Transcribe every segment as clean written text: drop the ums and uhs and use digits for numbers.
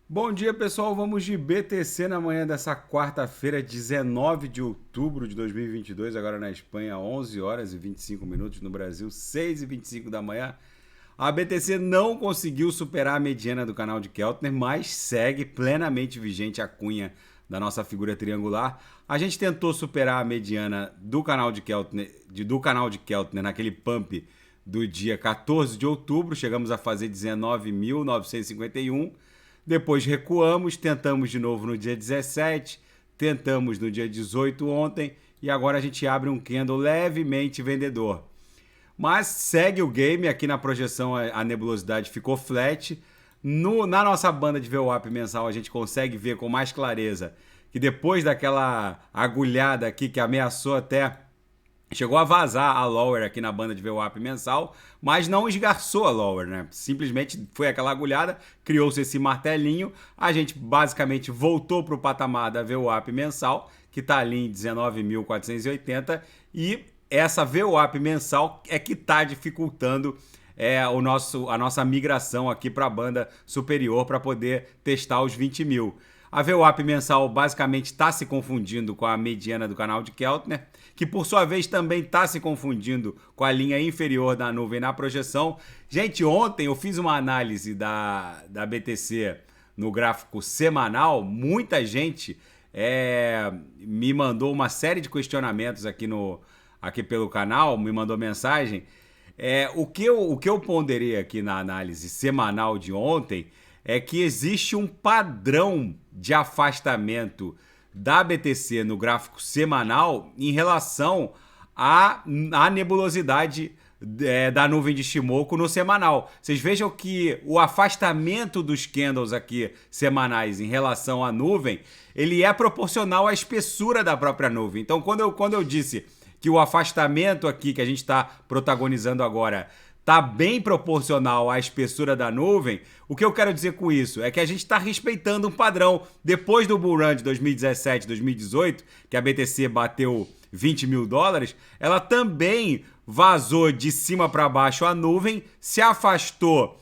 Bom dia, pessoal. Vamos de BTC na manhã dessa quarta-feira, 19 de outubro de 2022, agora na Espanha, 11 horas e 25 minutos, no Brasil, 6 e 25 da manhã. A BTC não conseguiu superar a mediana do canal de Keltner, mas segue plenamente vigente a cunha da nossa figura triangular. A gente tentou superar a mediana do canal de Keltner naquele pump do dia 14 de outubro, chegamos a fazer 19.951. Depois recuamos, tentamos de novo no dia 17, tentamos no dia 18 ontem e agora a gente abre um candle levemente vendedor. Mas segue o game, aqui na projeção a nebulosidade ficou flat. Na nossa banda de VWAP mensal a gente consegue ver com mais clareza que depois daquela agulhada aqui que ameaçou até... Chegou a vazar a lower aqui na banda de VWAP mensal, mas não esgarçou a lower, né? Simplesmente foi aquela agulhada, criou-se esse martelinho, a gente basicamente voltou para o patamar da VWAP mensal, que está ali em 19.480, e essa VWAP mensal é que está dificultando a nossa migração aqui para a banda superior para poder testar os 20 mil. A VWAP mensal basicamente está se confundindo com a mediana do canal de Keltner, que por sua vez também está se confundindo com a linha inferior da nuvem na projeção. Gente, ontem eu fiz uma análise da BTC no gráfico semanal. Muita gente me mandou uma série de questionamentos aqui pelo canal, me mandou mensagem. O que eu ponderei aqui na análise semanal de ontem é que existe um padrão de afastamento da BTC no gráfico semanal em relação à nebulosidade da nuvem de Shimoku no semanal. Vocês vejam que o afastamento dos candles aqui semanais em relação à nuvem, ele é proporcional à espessura da própria nuvem. Então, quando eu disse que o afastamento aqui que a gente está protagonizando agora está bem proporcional à espessura da nuvem, o que eu quero dizer com isso é que a gente está respeitando um padrão. Depois do bull run de 2017, 2018, que a BTC bateu 20 mil dólares, ela também vazou de cima para baixo a nuvem, se afastou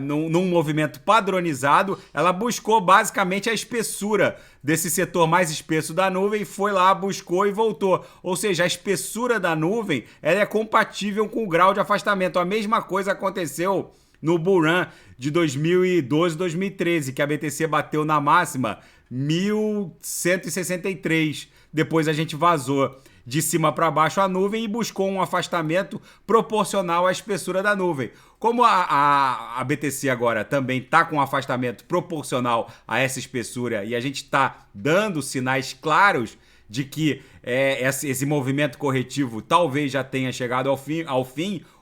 num movimento padronizado, ela buscou basicamente a espessura desse setor mais espesso da nuvem, foi lá, buscou e voltou. Ou seja, a espessura da nuvem ela é compatível com o grau de afastamento. A mesma coisa aconteceu no bull run de 2012, 2013, que a BTC bateu na máxima 1.163. Depois a gente vazou de cima para baixo a nuvem e buscou um afastamento proporcional à espessura da nuvem. Como a BTC agora também está com um afastamento proporcional a essa espessura e a gente está dando sinais claros de que esse movimento corretivo talvez já tenha chegado ao fim,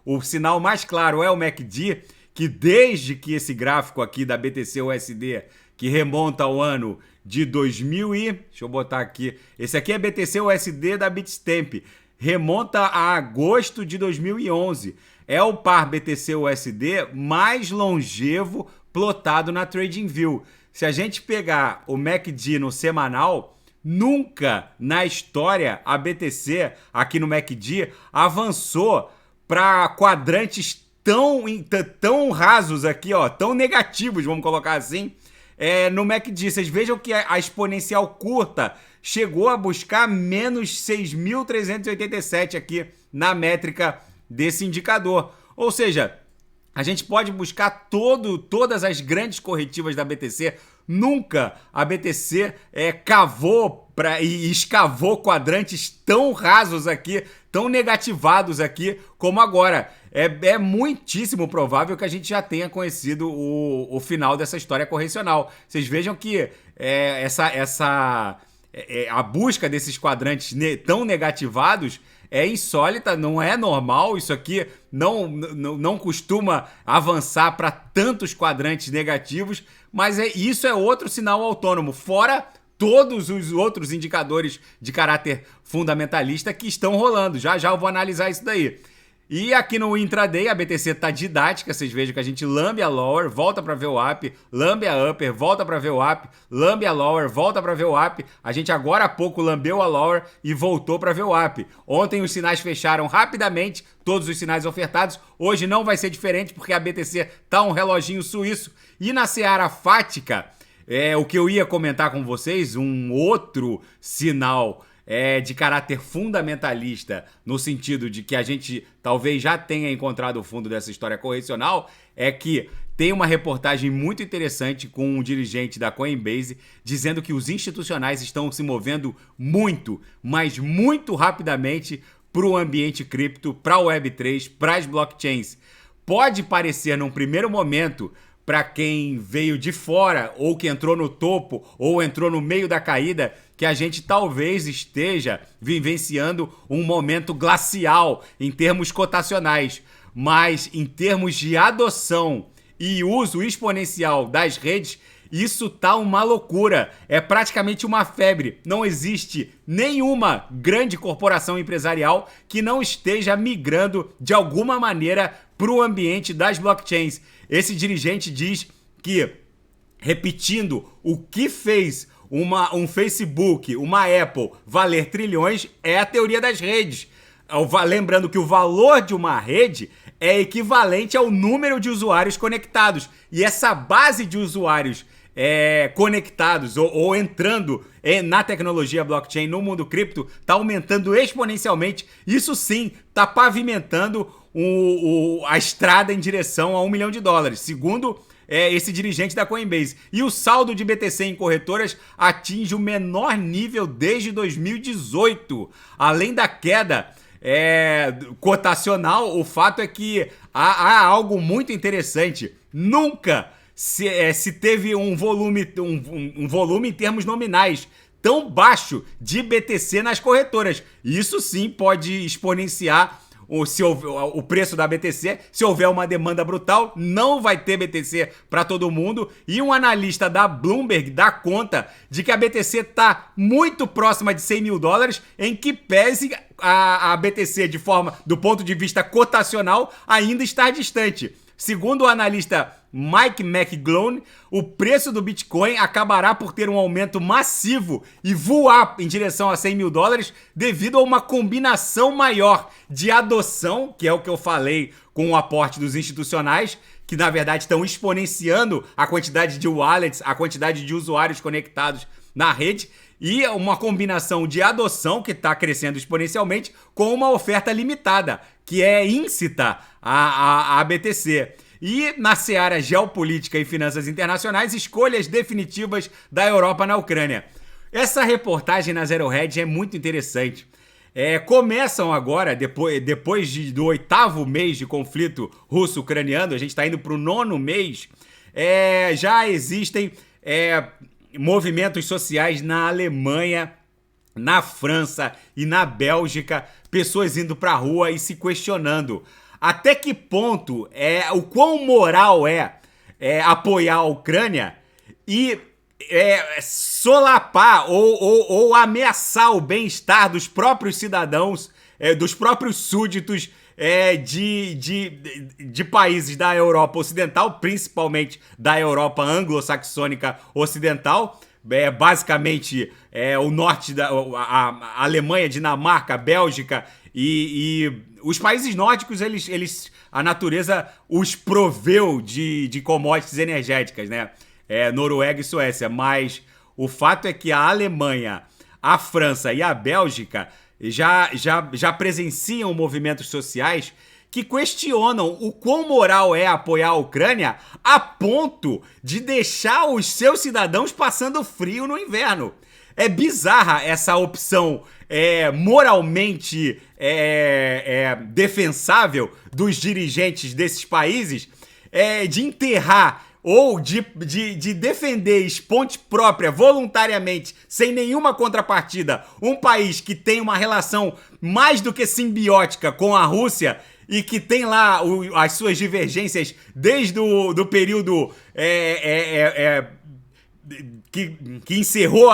o sinal mais claro é o MACD, que desde que esse gráfico aqui da BTC USD, que remonta ao ano de 2000 e... Deixa eu botar aqui. Esse aqui é BTC USD da Bitstamp. Remonta a agosto de 2011. É o par BTC USD mais longevo plotado na TradingView. Se a gente pegar o MACD no semanal, nunca na história a BTC aqui no MACD avançou para quadrantes tão rasos aqui, ó, tão negativos, vamos colocar assim, no MACD. Vocês vejam que a exponencial curta chegou a buscar menos 6.387 aqui na métrica desse indicador. Ou seja, a gente pode buscar todas as grandes corretivas da BTC. Nunca a BTC cavou e escavou quadrantes tão rasos aqui, tão negativados aqui como agora. É muitíssimo provável que a gente já tenha conhecido o final dessa história correcional. Vocês vejam que a busca desses quadrantes tão negativados é insólita, não é normal. Isso aqui não costuma avançar para tantos quadrantes negativos, mas isso é outro sinal autônomo, fora todos os outros indicadores de caráter fundamentalista que estão rolando. Já eu vou analisar isso daí. E aqui no intraday a BTC tá didática, vocês vejam que a gente lambe a lower, volta para ver o up, lambe a upper, volta para ver o up, lambe a lower, volta para ver o up. A gente agora há pouco lambeu a lower e voltou para ver o up. Ontem os sinais fecharam rapidamente, todos os sinais ofertados. Hoje não vai ser diferente porque a BTC tá um reloginho suíço. E na seara fática, o que eu ia comentar com vocês, um outro sinal de caráter fundamentalista, no sentido de que a gente talvez já tenha encontrado o fundo dessa história correcional, é que tem uma reportagem muito interessante com um dirigente da Coinbase dizendo que os institucionais estão se movendo muito, mas muito rapidamente para o ambiente cripto, para o Web3, para as blockchains. Pode parecer num primeiro momento, para quem veio de fora, ou que entrou no topo, ou entrou no meio da caída, que a gente talvez esteja vivenciando um momento glacial em termos cotacionais. Mas em termos de adoção e uso exponencial das redes, isso tá uma loucura. É praticamente uma febre. Não existe nenhuma grande corporação empresarial que não esteja migrando de alguma maneira para o ambiente das blockchains. Esse dirigente diz que, repetindo, o que fez um Facebook, uma Apple valer trilhões é a teoria das redes. Lembrando que o valor de uma rede é equivalente ao número de usuários conectados. E essa base de usuários conectados ou entrando na tecnologia blockchain, no mundo cripto, está aumentando exponencialmente. Isso sim está pavimentando a estrada em direção a $1 milhão, segundo esse dirigente da Coinbase. E o saldo de BTC em corretoras atinge o menor nível desde 2018. Além da queda cotacional, o fato é que há algo muito interessante. Nunca se teve um volume em termos nominais tão baixo de BTC nas corretoras. Isso sim pode exponenciar o preço da BTC. Se houver uma demanda brutal, não vai ter BTC para todo mundo. E um analista da Bloomberg dá conta de que a BTC está muito próxima de $100 mil, em que pese a BTC do ponto de vista cotacional ainda está distante. Segundo o analista Mike McGlone, o preço do Bitcoin acabará por ter um aumento massivo e voar em direção a $100 mil devido a uma combinação maior de adoção, que é o que eu falei com o aporte dos institucionais, que na verdade estão exponenciando a quantidade de wallets, a quantidade de usuários conectados na rede, e uma combinação de adoção, que está crescendo exponencialmente, com uma oferta limitada, que é íncita à BTC. E na seara geopolítica e finanças internacionais, escolhas definitivas da Europa na Ucrânia. Essa reportagem na Zero Hedge é muito interessante. Começam agora, depois do 8º mês de conflito russo-ucraniano, a gente está indo para o 9º mês, já existem movimentos sociais na Alemanha, na França e na Bélgica, pessoas indo para a rua e se questionando até que ponto o quão moral apoiar a Ucrânia e solapar ou ameaçar o bem-estar dos próprios cidadãos, dos próprios súditos de países da Europa Ocidental, principalmente da Europa anglo-saxônica ocidental, basicamente o norte a Alemanha, Dinamarca, Bélgica e os países nórdicos, a natureza os proveu de commodities energéticas, né? Noruega e Suécia, mas o fato é que a Alemanha, a França e a Bélgica já presenciam movimentos sociais que questionam o quão moral é apoiar a Ucrânia a ponto de deixar os seus cidadãos passando frio no inverno. É bizarra essa opção moralmente defensável dos dirigentes desses países de enterrar ou de defender esponte própria voluntariamente, sem nenhuma contrapartida, um país que tem uma relação mais do que simbiótica com a Rússia e que tem lá as suas divergências desde o período que encerrou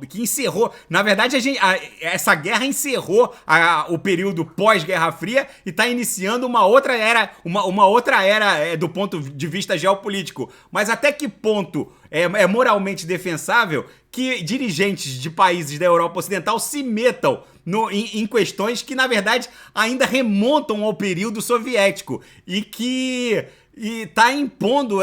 que encerrou, na verdade essa guerra encerrou o período pós-Guerra Fria e está iniciando uma outra era do ponto de vista geopolítico. Mas até que ponto é moralmente defensável que dirigentes de países da Europa Ocidental se metam em questões que, na verdade, ainda remontam ao período soviético e que está impondo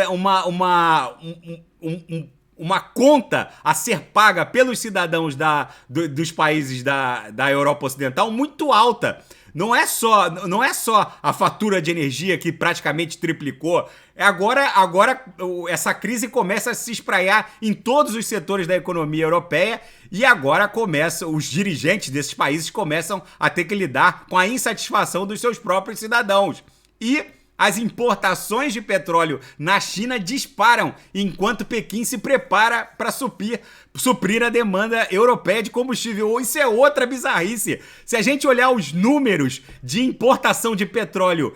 uma conta a ser paga pelos cidadãos dos países da Europa Ocidental muito alta. Não é só a fatura de energia que praticamente triplicou. Agora essa crise começa a se espraiar em todos os setores da economia europeia e agora os dirigentes desses países começam a ter que lidar com a insatisfação dos seus próprios cidadãos. E as importações de petróleo na China disparam, enquanto Pequim se prepara para suprir a demanda europeia de combustível. Isso é outra bizarrice. Se a gente olhar os números de importação de petróleo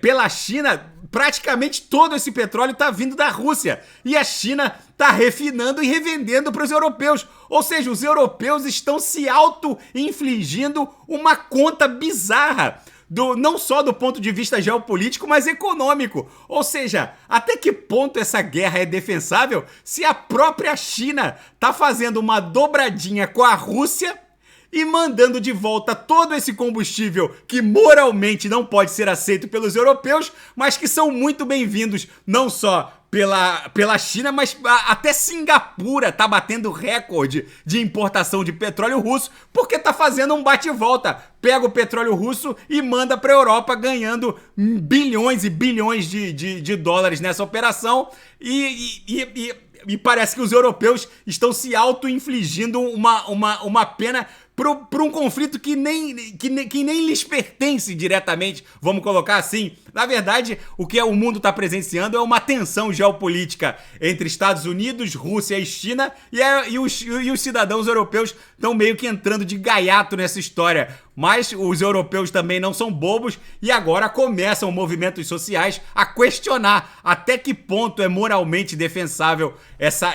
pela China, praticamente todo esse petróleo está vindo da Rússia. E a China está refinando e revendendo para os europeus. Ou seja, os europeus estão se auto-infligindo uma conta bizarra. Não só do ponto de vista geopolítico, mas econômico. Ou seja, até que ponto essa guerra é defensável se a própria China está fazendo uma dobradinha com a Rússia e mandando de volta todo esse combustível que moralmente não pode ser aceito pelos europeus, mas que são muito bem-vindos não só pela China, mas até Singapura tá batendo recorde de importação de petróleo russo, porque tá fazendo um bate-volta. Pega o petróleo russo e manda pra Europa, ganhando bilhões e bilhões de dólares nessa operação. E parece que os europeus estão se auto-infligindo uma pena por um conflito que nem lhes pertence diretamente, vamos colocar assim. Na verdade, o que o mundo está presenciando é uma tensão geopolítica entre Estados Unidos, Rússia e China, e os cidadãos europeus estão meio que entrando de gaiato nessa história. Mas os europeus também não são bobos e agora começam movimentos sociais a questionar até que ponto é moralmente defensável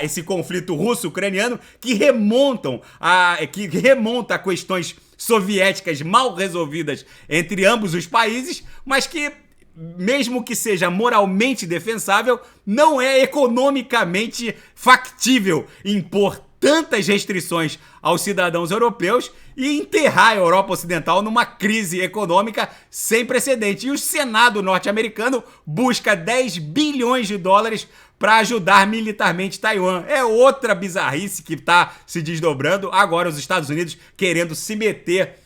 esse conflito russo-ucraniano que remonta a questões soviéticas mal resolvidas entre ambos os países, mas que, mesmo que seja moralmente defensável, não é economicamente factível impor tantas restrições aos cidadãos europeus e enterrar a Europa Ocidental numa crise econômica sem precedente. E o Senado norte-americano busca 10 bilhões de dólares para ajudar militarmente Taiwan. É outra bizarrice que está se desdobrando. Agora os Estados Unidos querendo se meter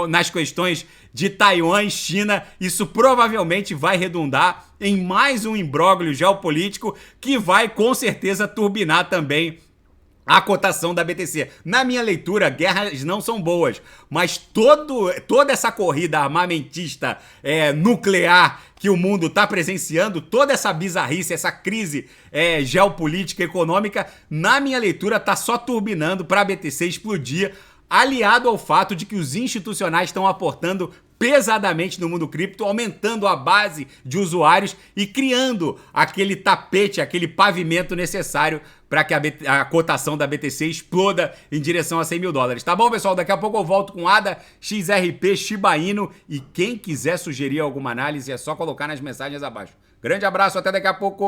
nas questões de Taiwan e China. Isso provavelmente vai redundar em mais um imbróglio geopolítico que vai com certeza turbinar também a cotação da BTC. Na minha leitura, guerras não são boas, mas toda essa corrida armamentista nuclear que o mundo está presenciando, toda essa bizarrice, essa crise geopolítica, econômica, na minha leitura está só turbinando para a BTC explodir, aliado ao fato de que os institucionais estão aportando pesadamente no mundo cripto, aumentando a base de usuários e criando aquele tapete, aquele pavimento necessário para que a cotação da BTC exploda em direção a 100 mil dólares. Tá bom, pessoal? Daqui a pouco eu volto com ADA, XRP, Shiba Inu e quem quiser sugerir alguma análise é só colocar nas mensagens abaixo. Grande abraço, até daqui a pouco.